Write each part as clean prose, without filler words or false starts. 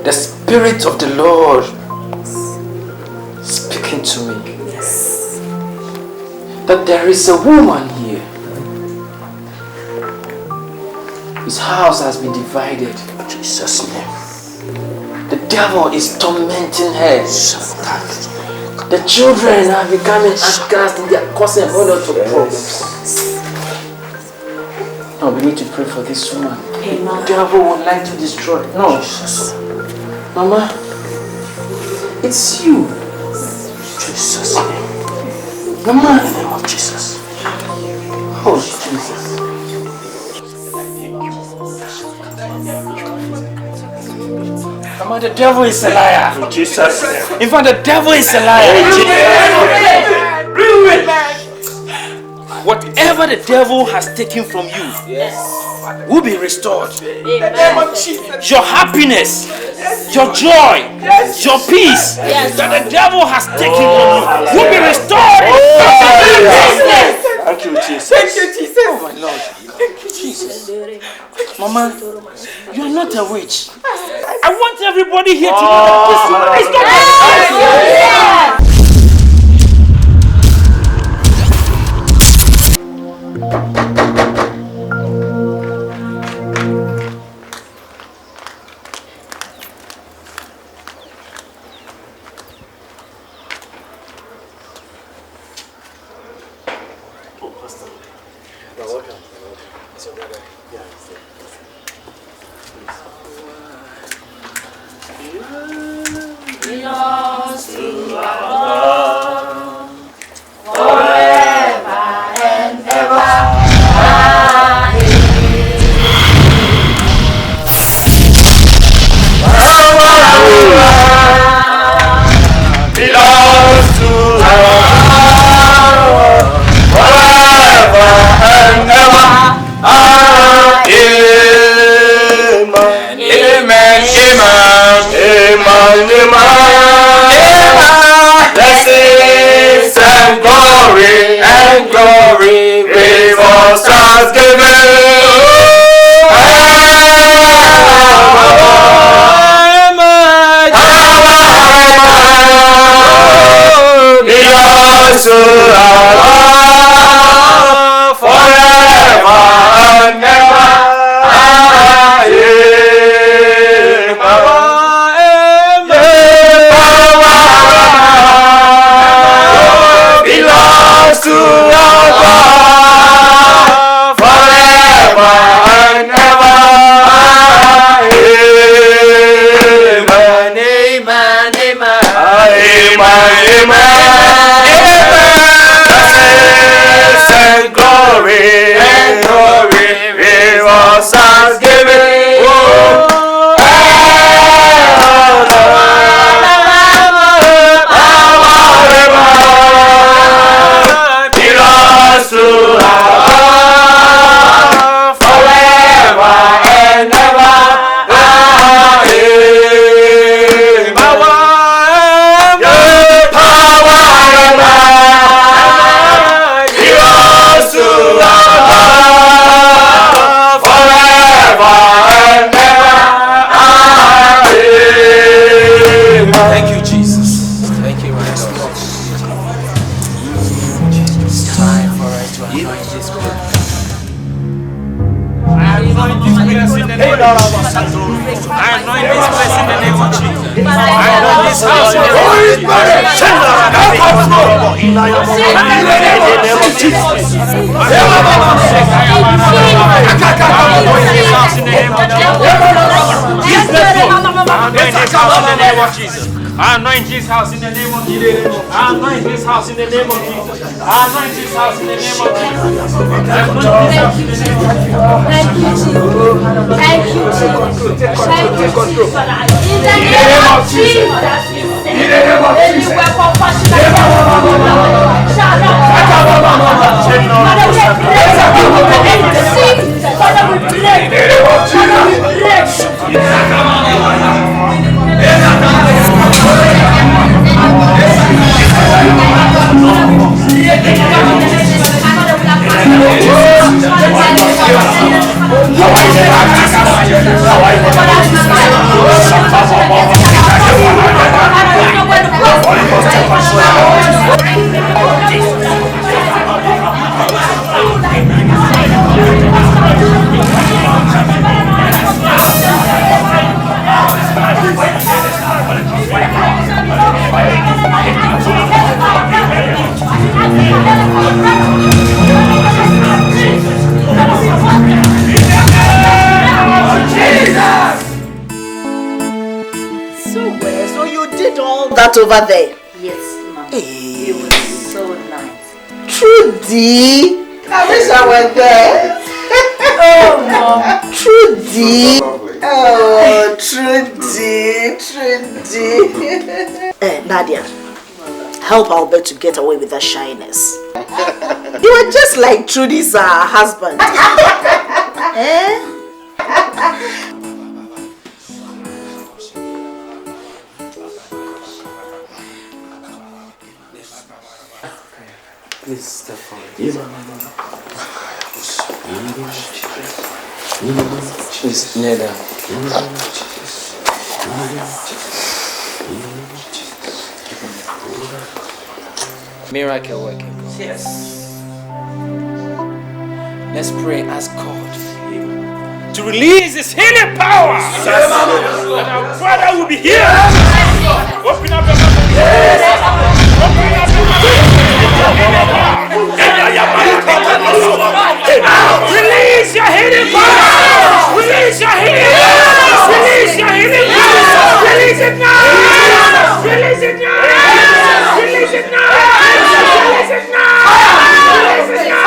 The Spirit of the Lord speaking to me. Yes. That there is a woman here. His house has been divided. In Jesus' name. The devil is tormenting her. The children are becoming outcast and they are causing a whole lot of problems. No, we need to pray for this woman. Amen. The devil would like to destroy. No. Mama, it's you. Jesus' name. Mama. In the name of Jesus. Oh, Jesus. Mama, the devil is a liar. In Jesus' name. In fact, the devil is a liar. Whatever the devil has taken from you will be restored. Your happiness, your joy, your peace that the devil has taken from you will be restored. Thank you, Jesus. Thank you, Jesus. Oh my Lord. Thank you, Jesus. Mama, you are not a witch. I want everybody here to know that this woman is not a witch. I anoint this house in the name of Jesus. I anoint this house in the name of Jesus. I anoint this house in the name of Jesus. Thank you, Jesus. Thank you, Jesus. Thank you, Jesus. In the name of Jesus. In the name of Jesus. Any weapon fashioned against shall not Father, we break any deceit. Father, we break. Father, we break. So you did all that over there? Yes, Mom. It was so nice. Trudy! I wish I were there. Oh, Mom. Trudy! Oh, Trudy! Nadia, help Albert to get away with that shyness. You were just like Trudy's husband. Eh? Please step forward. Please kneel down. Miracle working God. Yes. Let's pray, ask God to release His healing power. That our brother will be healed. Open up your mouth. Open up your mouth. Release your healing power. Release your healing power. Release your healing power. Release it now. Release it now. Release it now. Release it now. Release it now.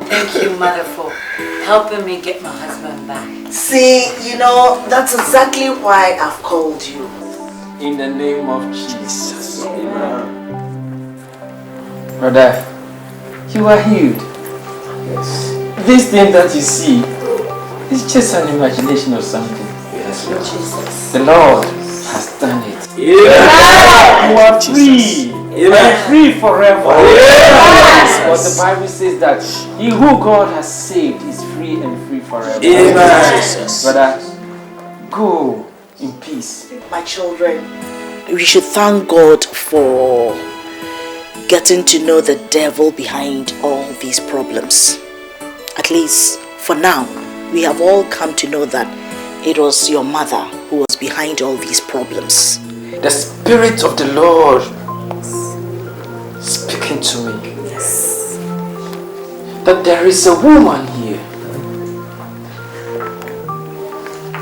Thank you, Mother, for helping me get my husband back. See, that's exactly why I've called you. In the name of Jesus. Amen. Brother, you are healed. Yes. This thing that you see is just an imagination of something. Yes, Lord. Jesus. The Lord has done it. Amen. You are free. Amen. Free forever. Yes. But the Bible says that he who God has saved is free and free forever. Amen. Brother, go in peace. My children, we should thank God for getting to know the devil behind all these problems. At least for now, we have all come to know that it was your mother who was behind all these problems. The Spirit of the Lord speaking to me. Yes. That there is a woman here.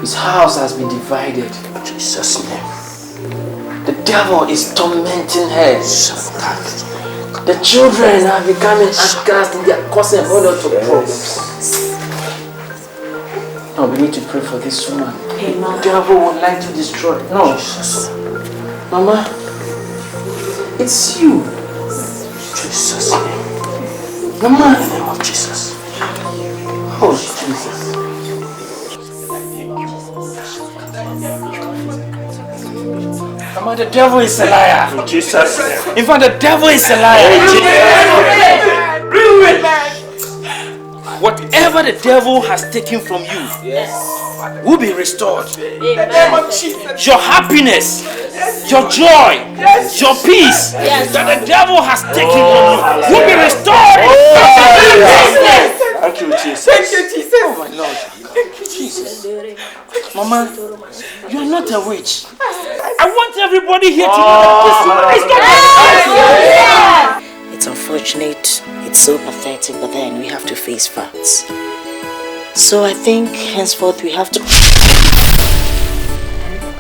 His house has been divided. Jesus' name. The devil is tormenting her. The children are becoming outcast and they are causing a whole lot of problems. No, we need to pray for this woman. Amen. The devil would like to destroy. No. Mama, it's you. Jesus' name. Mama. In the name of Jesus. Oh, Jesus. Mama, the devil is a liar. Jesus' In fact, the devil is a liar. Whatever the devil has taken from you will be restored. Your happiness, your joy, your peace that the devil has taken from you will be restored. Thank you, Jesus. Thank you, Jesus. Oh my Lord. Thank you, Jesus. Mama, you are not a witch. I want everybody here to know that this woman is not a witch. It's unfortunate, it's so pathetic, but then we have to face facts. So I think henceforth we have to...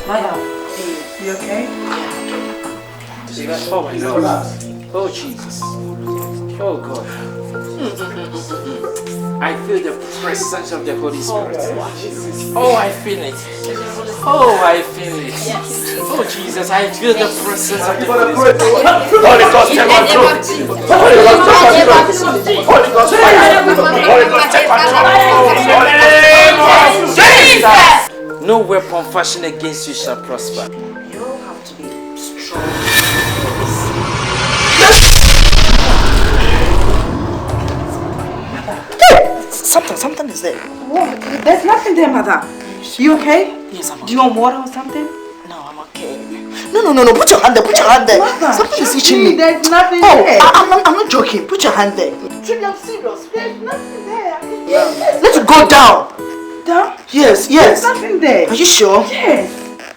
Mother, you okay? Oh my Lord. Oh Jesus. Oh God. I feel the presence of the Holy Spirit. Oh, I feel it. Oh, I feel it. Oh Jesus, I feel the presence of the Holy Spirit. Holy Ghost, take control. Holy Ghost, take control. Holy Ghost, fire. Holy Ghost, take control. No weapon fashioned against you shall prosper. You all have to be strong. Something is there. What? There's nothing there, Mother. You okay? Yes, I'm okay. Do you want water or something? No, I'm okay. No. Put your hand there. Put your hand there. Mother, Something is itching me. There's nothing Oh, there. I'm not joking. Put your hand there. Truly, I'm serious. There's nothing there. Let it go down. Down? Yes. There's nothing there. Are you sure? Yes.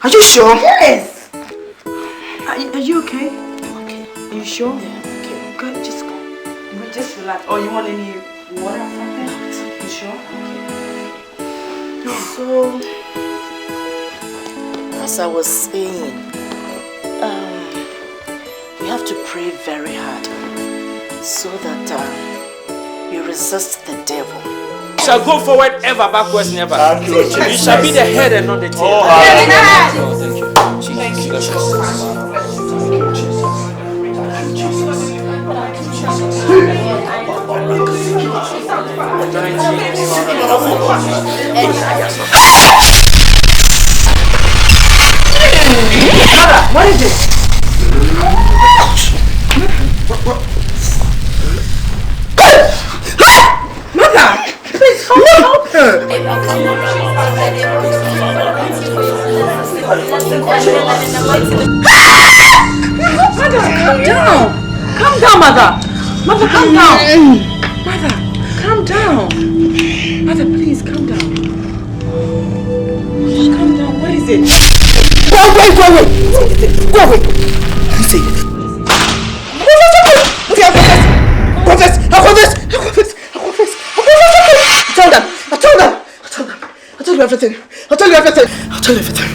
Are you sure? Yes. Are you okay? Okay. Are you sure? Yeah, okay. Good, just go. Just relax. Oh, you want any water or something? You sure? Okay. So, as I was saying, we have to pray very hard so that we resist the devil. You shall go forward ever, backwards never. You shall be the head and not the tail. Thank you, What is it? Mother! Please help her! Mother, calm down! Calm down, Mother! Mother, calm down! Mother, calm down! Mother, please, calm down. Calm down, what is it? Go away! Go away! Say it. I told you everything. I'll tell you everything. I'll tell you everything.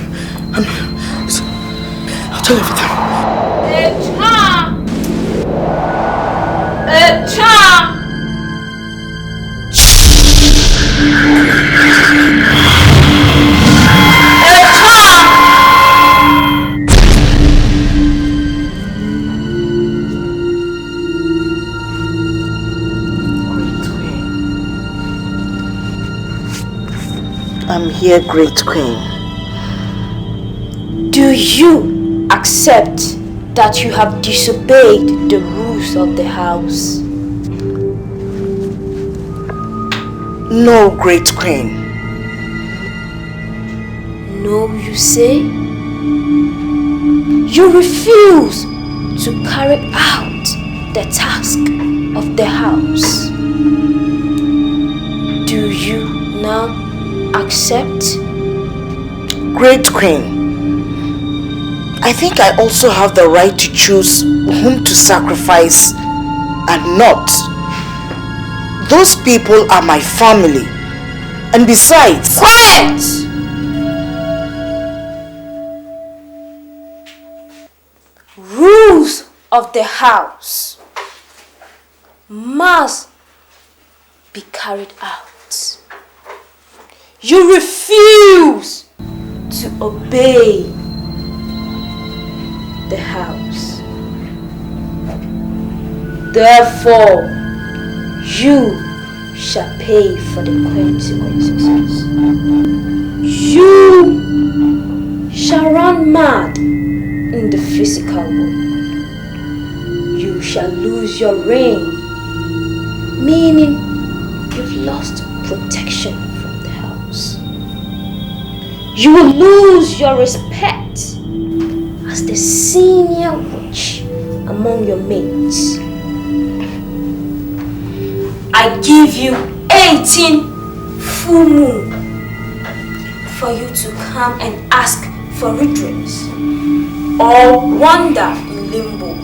I'm here, Great Queen. Do you accept that you have disobeyed the rules of the house? No, Great Queen. No, you say? You refuse to carry out the task of the house. Do you now accept? Great Queen, I think I also have the right to choose whom to sacrifice and not. Those people are my family. And besides... Quiet! Rules of the house must be carried out. You refuse to obey the house. Therefore, you shall pay for the consequences. You shall run mad in the physical world. You shall lose your reign, meaning you've lost protection from the house. You will lose your respect as the senior witch among your mates. I give you 18 full moon for you to come and ask for redress or wander in limbo.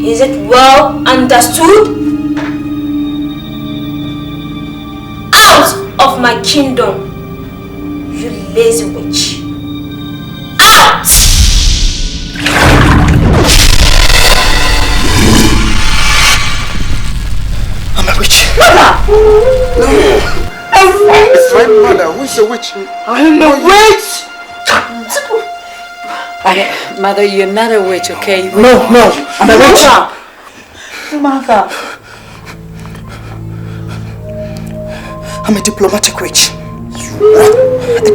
Is it well understood? Out of my kingdom, you lazy witch. Out! I'm a witch. Mother! No. It's my mother. Who is a witch? I'm a witch! Mother, you're not a witch, okay? No, I'm a witch. Mother! I'm a diplomatic witch. A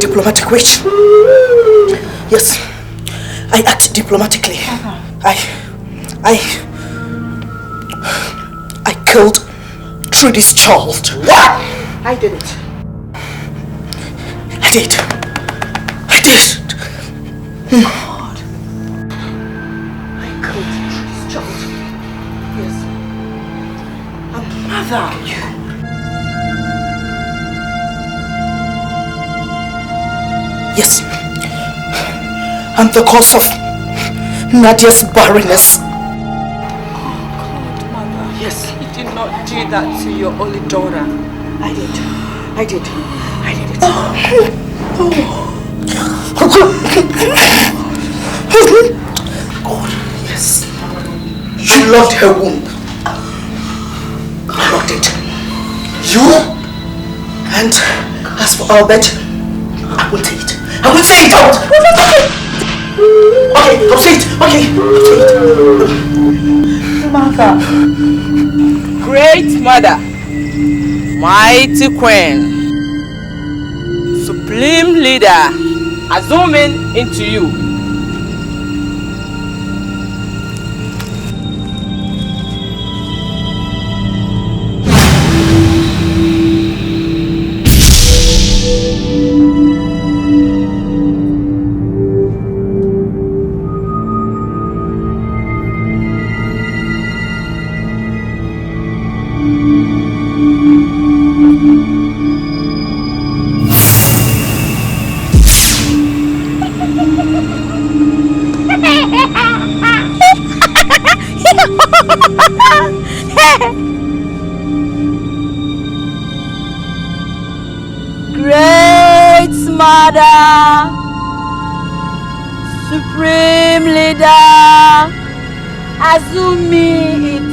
diplomatic witch. Yes, I act diplomatically. I killed Trudy's child. What? I didn't. I did. God. I killed this child. Yes. A mother. Yes. I'm the cause of Nadia's barrenness. Oh God, Mother. Yes. You did not do that to your only daughter. I did it. God, yes. You loved her womb. You loved it. You? And as for Albert, I will say it. I will say it out. Okay, I'll say it. Okay, I'll say it. Mother. Great mother, mighty queen, supreme leader, assuming into you. Great Mother, Supreme Leader, Azumi it.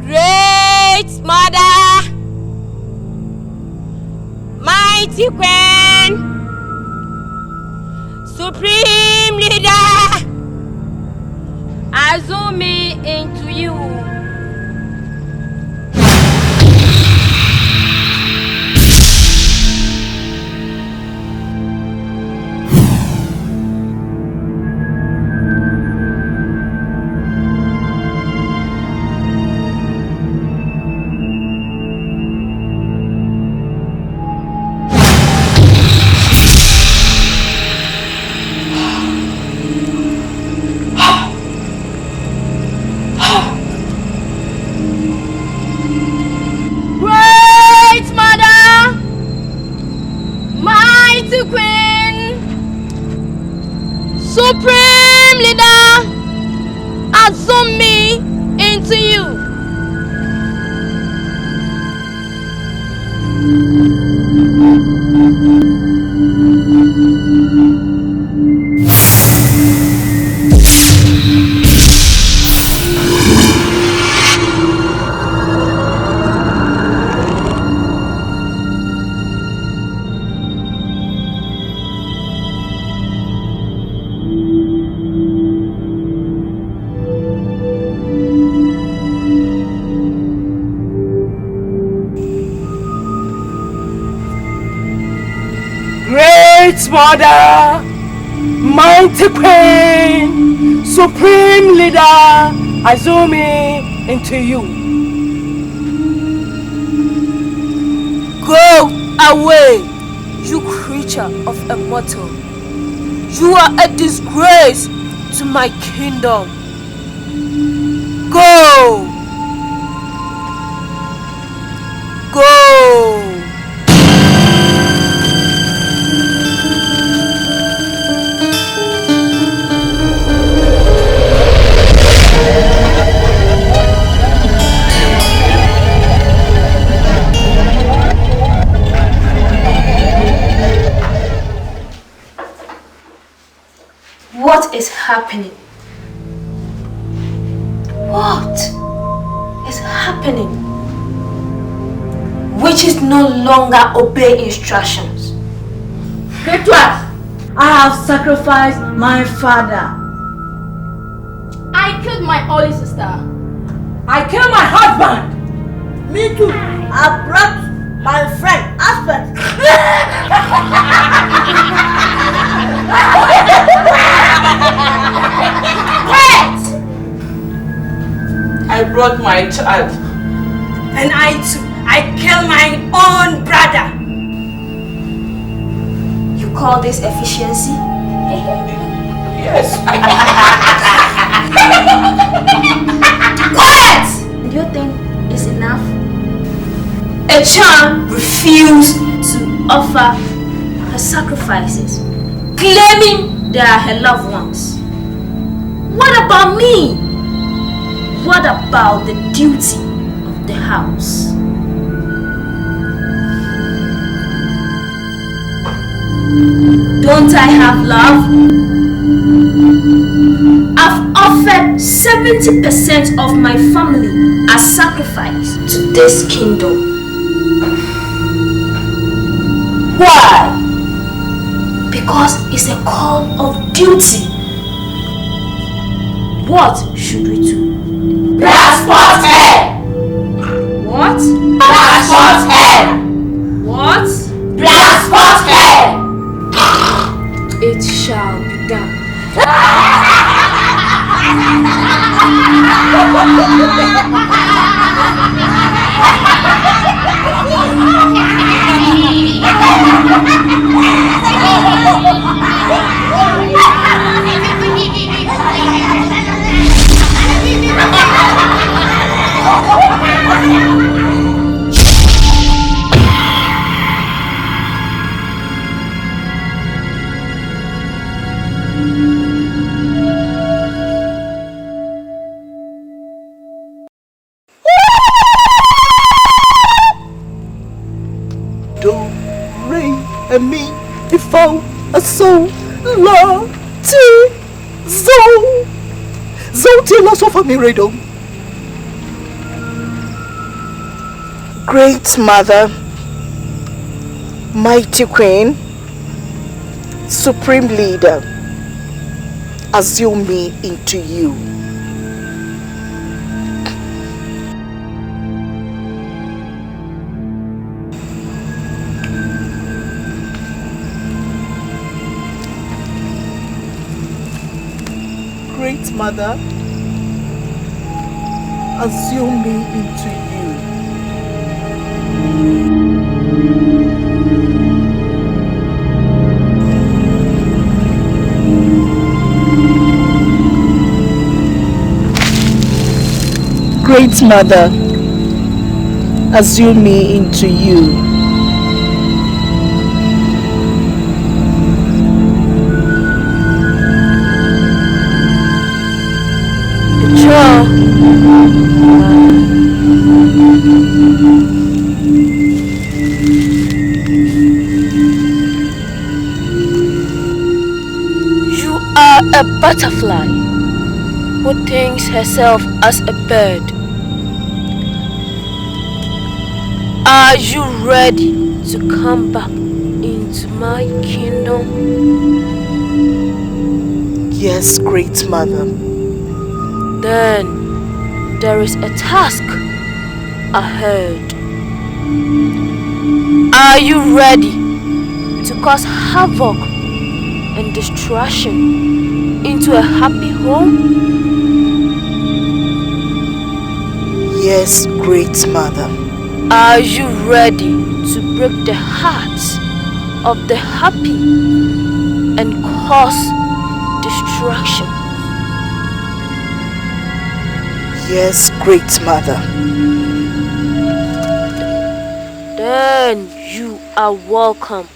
Great Mother, Mighty Queen, Supreme Leader, Azumi into you. Great Mother, Mighty Queen, Supreme Leader, Azumi into you. Great mother, mighty queen, supreme leader, Azumi into you. Go away, you creature of a mortal. You are a disgrace to my kingdom. Go! Go! What is happening? What is happening? Witches no longer obey instructions. Retwas, I have sacrificed my father. I killed my only sister. I killed my husband. Me too. I brought My friend, husband. Wait! I brought my child. And I too, I killed my own brother. You call this efficiency? Yes. Quiet! Do you think it's enough? A child refused to offer her sacrifices, claiming they are her loved ones. What about me? What about the duty of the house? Don't I have love? I've offered 70% of my family as sacrifice to this kingdom. Why? Because it's a call of duty. What should we do? Transport her! What? Transport her! What? Transport her! It shall be done. Do, re, and mi, mi, fo, a, so, la, ti, zo. Zo, ti, la, so, fa, mi, re, do. Great Mother, Mighty Queen, Supreme Leader, assume me into you. Great Mother, assume me into you. Great Mother, assume me into you. You are a butterfly who thinks herself as a bird. Are you ready to come back into my kingdom? Yes, Great Mother. Then there is a task ahead. Are you ready to cause havoc and destruction into a happy home? Yes, Great Mother. Are you ready to break the hearts of the happy and cause destruction? Yes, Great Mother. Then you are welcome